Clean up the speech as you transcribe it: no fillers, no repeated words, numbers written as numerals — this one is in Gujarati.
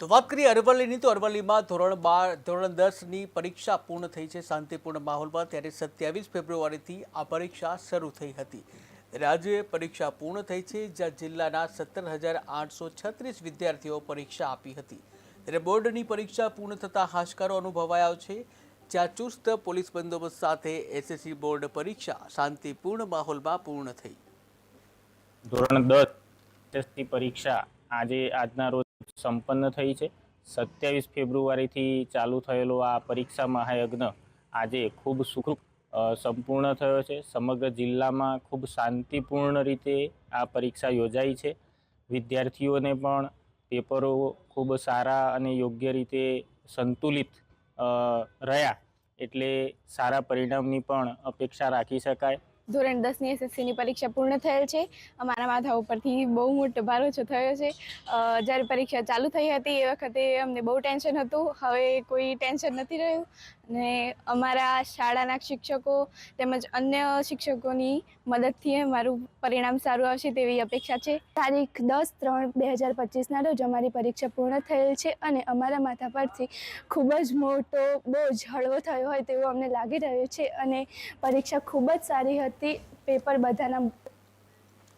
તો વાત કરીએ અરવલ્લીની તો અરવલ્લીમાં ધોરણ 10ની પરીક્ષા પૂર્ણ થઈ છે શાંતિપૂર્ણ માહોલમાં। ત્યારે 27 ફેબ્રુઆરીથી આ પરીક્ષા શરૂ થઈ હતી। આજે પરીક્ષા પૂર્ણ થઈ છે, જ્યાં જિલ્લાના 17,836 વિદ્યાર્થીઓ પરીક્ષા આપી હતી। ત્યારે બોર્ડની પરીક્ષા પૂર્ણ થતાં હાશકારો અનુભવાયો છે, જ્યાં ચુસ્ત પોલીસ બંદોબસ્ત સાથે એસએસસી બોર્ડ પરીક્ષા શાંતિપૂર્ણ માહોલમાં પૂર્ણ થઈ। ધોરણ 10ની પરીક્ષા આજના રોજ સંપન્ન થઈ છે। 27 ફેબ્રુઆરીથી ચાલુ થયેલો આ પરીક્ષા મહાયજ્ઞ આજે ખૂબ સુખરૂપ સંપૂર્ણ થયો છે। સમગ્ર જિલ્લામાં ખૂબ શાંતિપૂર્ણ રીતે આ પરીક્ષા યોજાઈ છે। વિદ્યાર્થીઓને પણ પેપરો ખૂબ સારા અને યોગ્ય રીતે સંતુલિત રહ્યા, એટલે સારા પરિણામની પણ અપેક્ષા રાખી શકાય। ધોરણ 10ની એસએસસીની પરીક્ષા પૂર્ણ થયેલ છે। અમારા માથા ઉપરથી બહુ મોટો ભાર ઓછો થયો છે। જ્યારે પરીક્ષા ચાલુ થઈ હતી એ વખતે અમને બહુ ટેન્શન હતું, હવે કોઈ ટેન્શન નથી રહ્યું અને અમારા શાળાના શિક્ષકો તેમજ અન્ય શિક્ષકોની મદદથી અમારું પરિણામ સારું આવશે તેવી અપેક્ષા છે। તારીખ 10/3/2025ના રોજ અમારી પરીક્ષા પૂર્ણ થયેલ છે અને અમારા માથા પરથી ખૂબ જ મોટો બોજ હળવો થયો હોય તેવું અમને લાગી રહ્યું છે અને પરીક્ષા ખૂબ જ સારી હતી। પેપર બધાના